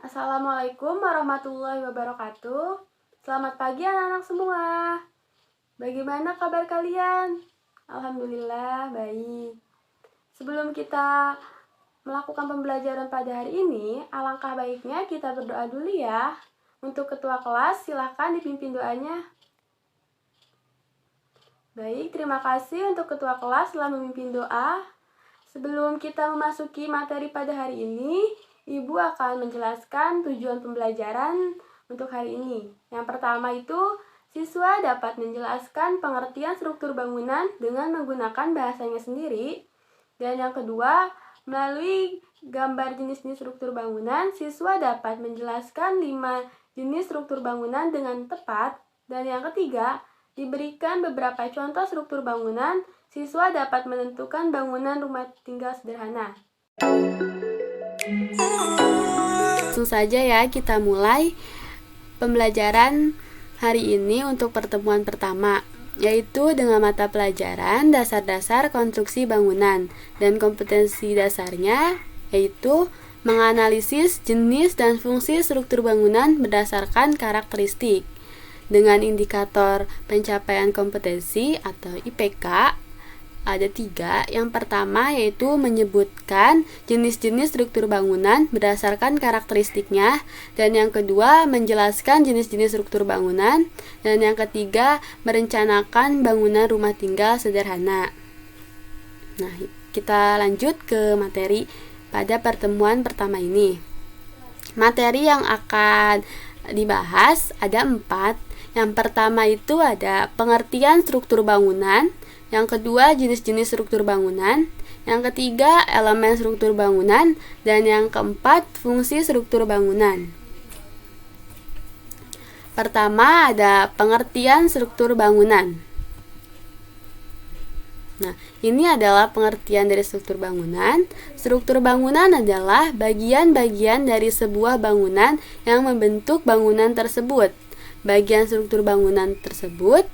Assalamualaikum warahmatullahi wabarakatuh. Selamat pagi anak-anak semua. Bagaimana kabar kalian? Alhamdulillah baik. Sebelum kita melakukan pembelajaran pada hari ini, alangkah baiknya kita berdoa dulu ya. Untuk ketua kelas, silahkan dipimpin doanya. Baik, terima kasih untuk ketua kelas telah memimpin doa. Sebelum kita memasuki materi pada hari ini, Ibu akan menjelaskan tujuan pembelajaran untuk hari ini. Yang pertama itu, siswa dapat menjelaskan pengertian struktur bangunan dengan menggunakan bahasanya sendiri. Dan yang kedua, melalui gambar jenis-jenis struktur bangunan, siswa dapat menjelaskan 5 jenis struktur bangunan dengan tepat. Dan yang ketiga, diberikan beberapa contoh struktur bangunan, siswa dapat menentukan bangunan rumah tinggal sederhana. Langsung saja ya, kita mulai pembelajaran hari ini untuk pertemuan pertama, yaitu dengan mata pelajaran dasar-dasar konstruksi bangunan, dan kompetensi dasarnya yaitu menganalisis jenis dan fungsi struktur bangunan berdasarkan karakteristik. Dengan indikator pencapaian kompetensi atau IPK ada 3. Yang pertama yaitu menyebutkan jenis-jenis struktur bangunan berdasarkan karakteristiknya, dan yang kedua menjelaskan jenis-jenis struktur bangunan, dan yang ketiga merencanakan bangunan rumah tinggal sederhana. Nah, kita lanjut ke materi pada pertemuan pertama ini. Materi yang akan dibahas ada 4. Yang pertama itu ada pengertian struktur bangunan, yang kedua jenis-jenis struktur bangunan, yang ketiga elemen struktur bangunan, dan yang keempat fungsi struktur bangunan. Pertama ada pengertian struktur bangunan. Nah, ini adalah pengertian dari struktur bangunan. Struktur bangunan adalah bagian-bagian dari sebuah bangunan yang membentuk bangunan tersebut. Bagian struktur bangunan tersebut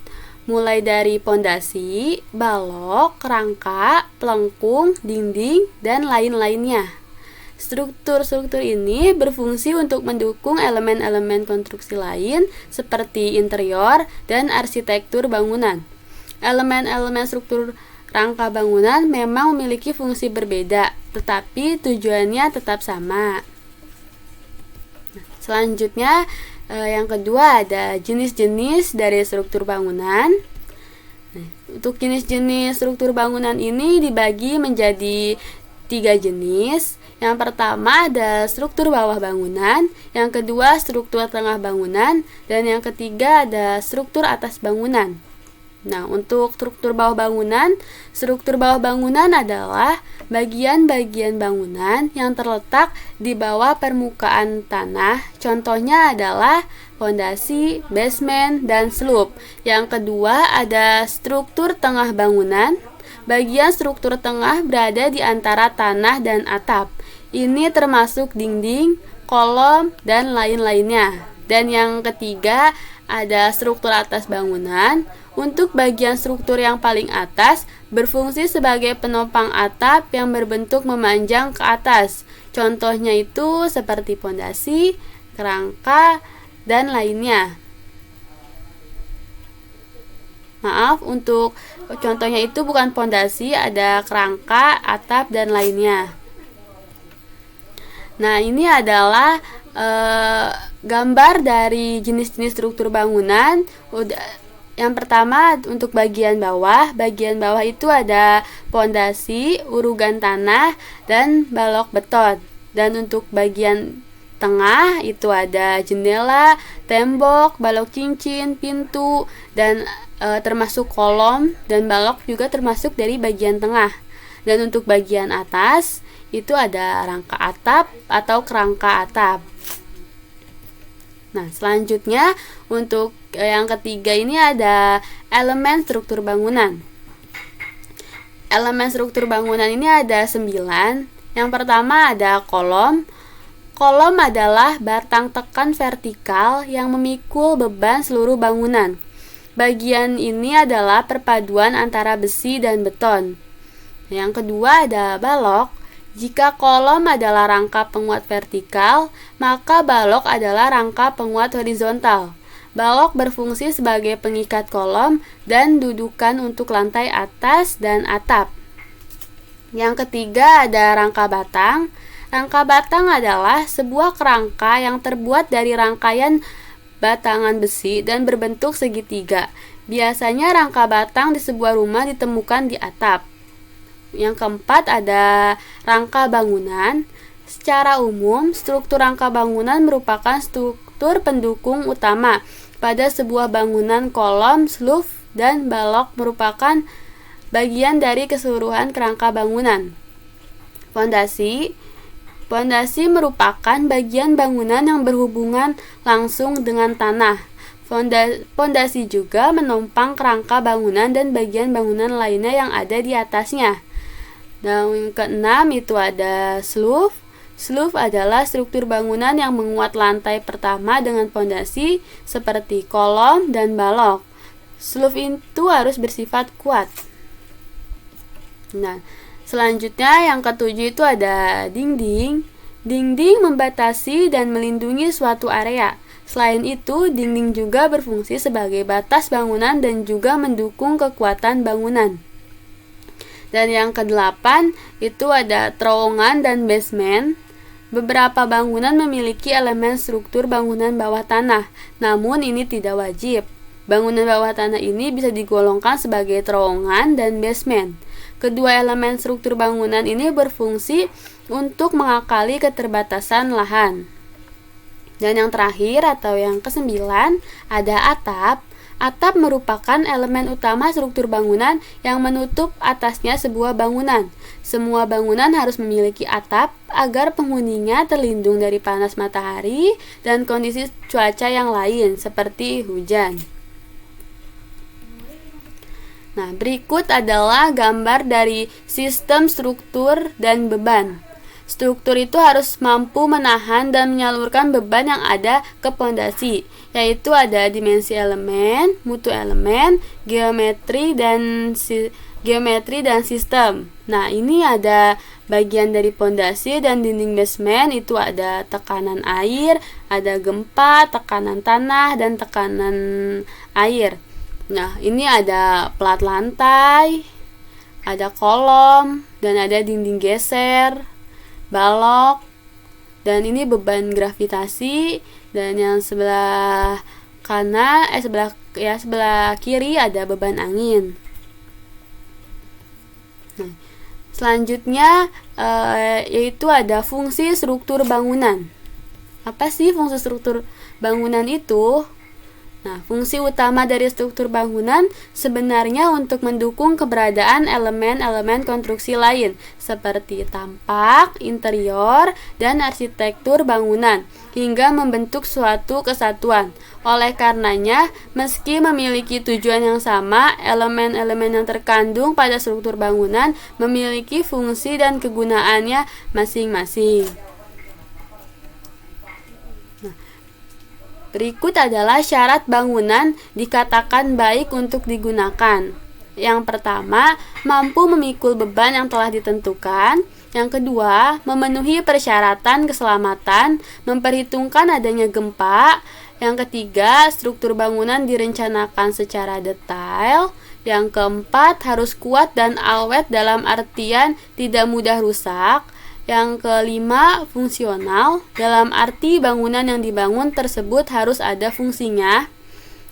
mulai dari pondasi, balok, rangka, pelengkung, dinding, dan lain-lainnya. Struktur-struktur ini berfungsi untuk mendukung elemen-elemen konstruksi lain seperti interior dan arsitektur bangunan. Elemen-elemen struktur rangka bangunan memang memiliki fungsi berbeda, tetapi tujuannya tetap sama. Selanjutnya, yang kedua ada jenis-jenis dari struktur bangunan. Untuk jenis-jenis struktur bangunan ini dibagi menjadi 3 jenis. Yang pertama ada struktur bawah bangunan, yang kedua struktur tengah bangunan, dan yang ketiga ada struktur atas bangunan. Nah, untuk struktur bawah bangunan adalah bagian-bagian bangunan yang terletak di bawah permukaan tanah. Contohnya adalah fondasi, basement, dan slope. Yang kedua ada struktur tengah bangunan. Bagian struktur tengah berada di antara tanah dan atap. Ini termasuk dinding, kolom, dan lain-lainnya. Dan yang ketiga ada struktur atas bangunan. Untuk bagian struktur yang paling atas berfungsi sebagai penopang atap yang berbentuk memanjang ke atas. Contohnya itu seperti pondasi, kerangka, dan lainnya. Maaf, untuk contohnya itu bukan pondasi, ada kerangka, atap, dan lainnya. Nah, ini adalah gambar dari jenis-jenis struktur bangunan. Yang pertama untuk bagian bawah itu ada pondasi, urugan tanah, dan balok beton. Dan untuk bagian tengah itu ada jendela, tembok, balok cincin, pintu, dan termasuk kolom, dan balok juga termasuk dari bagian tengah. Dan untuk bagian atas itu ada rangka atap atau kerangka atap. Nah, selanjutnya untuk yang ketiga ini ada elemen struktur bangunan. Elemen struktur bangunan ini ada 9. Yang pertama ada kolom. Kolom adalah batang tekan vertikal yang memikul beban seluruh bangunan. Bagian ini adalah perpaduan antara besi dan beton. Yang kedua ada balok. Jika kolom adalah rangka penguat vertikal, maka balok adalah rangka penguat horizontal. Balok berfungsi sebagai pengikat kolom dan dudukan untuk lantai atas dan atap. Yang ketiga ada rangka batang. Rangka batang adalah sebuah kerangka yang terbuat dari rangkaian batangan besi dan berbentuk segitiga. Biasanya rangka batang di sebuah rumah ditemukan di atap. Yang keempat ada rangka bangunan. Secara umum, struktur rangka bangunan merupakan struktur pendukung utama pada sebuah bangunan. Kolom, sluf, dan balok merupakan bagian dari keseluruhan kerangka bangunan. Fondasi merupakan bagian bangunan yang berhubungan langsung dengan tanah. Fondasi juga menopang kerangka bangunan dan bagian bangunan lainnya yang ada di atasnya. Dan yang keenam itu ada sluf. Sluf adalah struktur bangunan yang menguat lantai pertama dengan fondasi seperti kolom dan balok. Sluf itu harus bersifat kuat. Nah, selanjutnya yang ketujuh itu ada dinding. Dinding membatasi dan melindungi suatu area. Selain itu, dinding juga berfungsi sebagai batas bangunan dan juga mendukung kekuatan bangunan. Dan yang kedelapan itu ada terowongan dan basement. Beberapa bangunan memiliki elemen struktur bangunan bawah tanah, namun ini tidak wajib. Bangunan bawah tanah ini bisa digolongkan sebagai terowongan dan basement. Kedua elemen struktur bangunan ini berfungsi untuk mengakali keterbatasan lahan. Dan yang terakhir atau yang kesembilan ada atap. Atap merupakan elemen utama struktur bangunan yang menutup atasnya sebuah bangunan. Semua bangunan harus memiliki atap agar penghuninya terlindung dari panas matahari dan kondisi cuaca yang lain seperti hujan. Nah, berikut adalah gambar dari sistem struktur dan beban. Struktur itu harus mampu menahan dan menyalurkan beban yang ada ke pondasi, yaitu ada dimensi elemen, mutu elemen, geometri dan sistem. Nah, ini ada bagian dari pondasi dan dinding basement itu ada tekanan air, ada gempa, tekanan tanah, dan tekanan air. Nah, ini ada plat lantai, ada kolom, dan ada dinding geser, balok, dan ini beban gravitasi. Dan yang sebelah sebelah kiri ada beban angin. Nah, selanjutnya yaitu ada fungsi struktur bangunan. Apa sih fungsi struktur bangunan itu? Nah, fungsi utama dari struktur bangunan sebenarnya untuk mendukung keberadaan elemen-elemen konstruksi lain seperti tampak, interior, dan arsitektur bangunan hingga membentuk suatu kesatuan. Oleh karenanya, meski memiliki tujuan yang sama, elemen-elemen yang terkandung pada struktur bangunan memiliki fungsi dan kegunaannya masing-masing. Berikut adalah syarat bangunan dikatakan baik untuk digunakan. Yang pertama, mampu memikul beban yang telah ditentukan. Yang kedua, memenuhi persyaratan keselamatan, memperhitungkan adanya gempa. Yang ketiga, struktur bangunan direncanakan secara detail. Yang keempat, harus kuat dan awet dalam artian tidak mudah rusak. Yang kelima, fungsional, dalam arti bangunan yang dibangun tersebut harus ada fungsinya.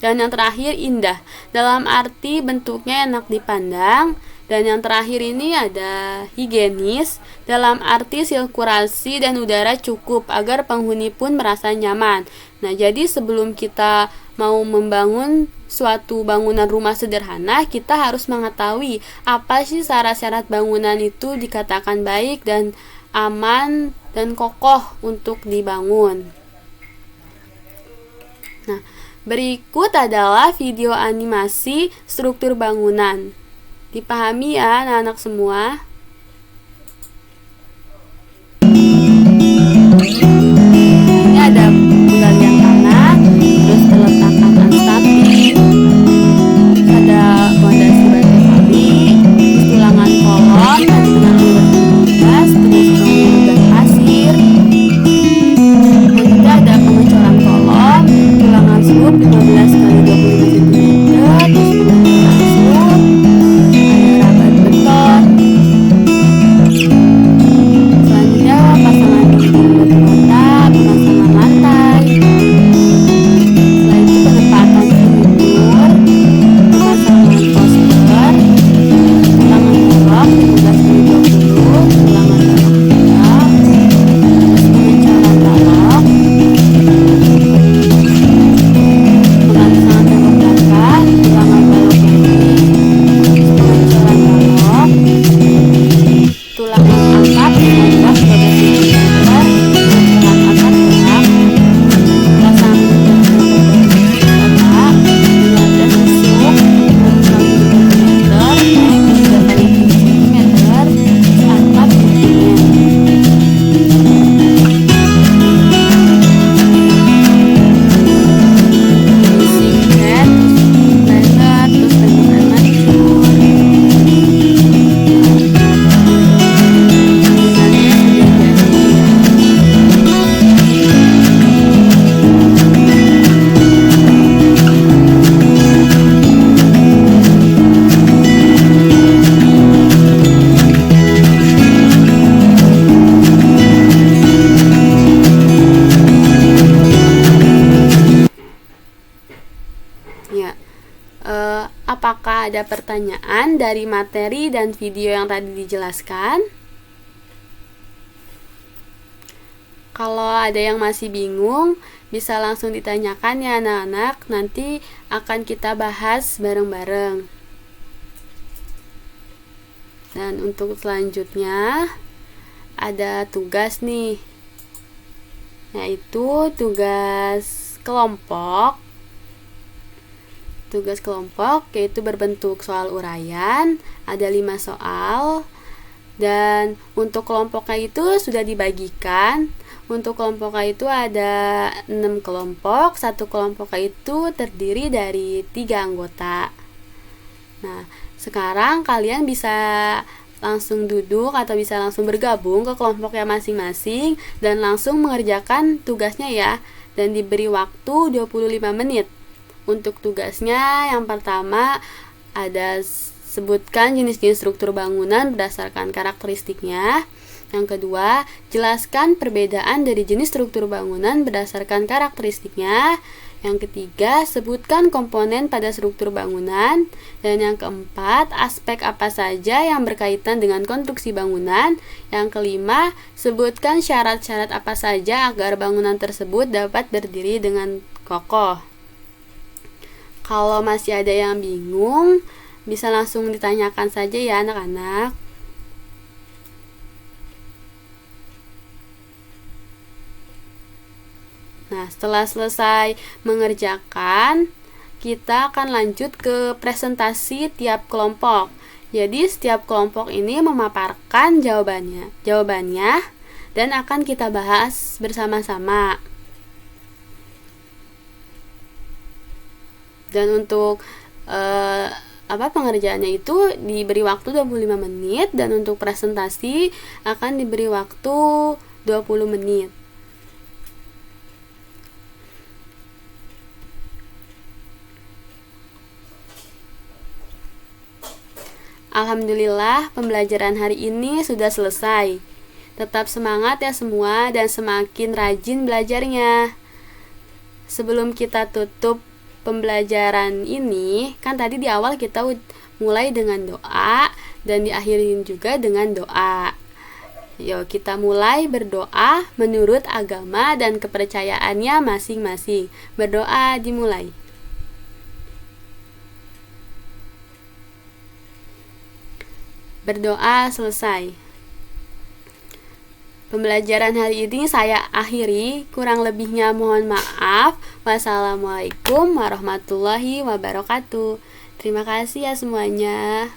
Dan yang terakhir, indah, dalam arti bentuknya enak dipandang. Dan yang terakhir ini ada higienis, dalam arti sirkulasi dan udara cukup agar penghuni pun merasa nyaman. Nah, jadi sebelum kita mau membangun suatu bangunan rumah sederhana, kita harus mengetahui apa sih syarat-syarat bangunan itu dikatakan baik dan aman dan kokoh untuk dibangun. Nah, berikut adalah video animasi struktur bangunan. Dipahami ya anak-anak semua? Ini ada penggalian tanah, terus peletakan anstati, ada fondasi batu kali, terus tulangan kolom, tadi dengan luas 15, terus ada pertanyaan dari materi dan video yang tadi dijelaskan? Kalau ada yang masih bingung, bisa langsung ditanyakan ya anak-anak, nanti akan kita bahas bareng-bareng. Dan untuk selanjutnya, ada tugas nih, yaitu tugas kelompok. Tugas kelompok yaitu berbentuk soal uraian, ada 5 soal. Dan untuk kelompoknya itu sudah dibagikan. Untuk kelompoknya itu ada 6 kelompok. Satu kelompoknya itu terdiri dari 3 anggota. Nah, sekarang kalian bisa langsung duduk atau bisa langsung bergabung ke kelompoknya masing-masing dan langsung mengerjakan tugasnya ya. Dan diberi waktu 25 menit. Untuk tugasnya yang pertama ada sebutkan jenis-jenis struktur bangunan berdasarkan karakteristiknya. Yang kedua, jelaskan perbedaan dari jenis struktur bangunan berdasarkan karakteristiknya. Yang ketiga, sebutkan komponen pada struktur bangunan. Dan yang keempat, aspek apa saja yang berkaitan dengan konstruksi bangunan. Yang kelima, sebutkan syarat-syarat apa saja agar bangunan tersebut dapat berdiri dengan kokoh. Kalau masih ada yang bingung, bisa langsung ditanyakan saja ya anak-anak. Nah, setelah selesai mengerjakan, kita akan lanjut ke presentasi tiap kelompok. Jadi, setiap kelompok ini memaparkan jawabannya dan akan kita bahas bersama-sama. Dan untuk pengerjaannya itu diberi waktu 25 menit dan untuk presentasi akan diberi waktu 20 menit. Alhamdulillah, pembelajaran hari ini sudah selesai. Tetap semangat ya semua dan semakin rajin belajarnya. Sebelum kita tutup pembelajaran ini, kan tadi di awal kita mulai dengan doa dan diakhirin juga dengan doa. Yuk kita mulai berdoa menurut agama dan kepercayaannya masing-masing. Berdoa dimulai. Berdoa selesai. Pembelajaran hari ini saya akhiri, kurang lebihnya mohon maaf. Wassalamualaikum warahmatullahi wabarakatuh. Terima kasih ya semuanya.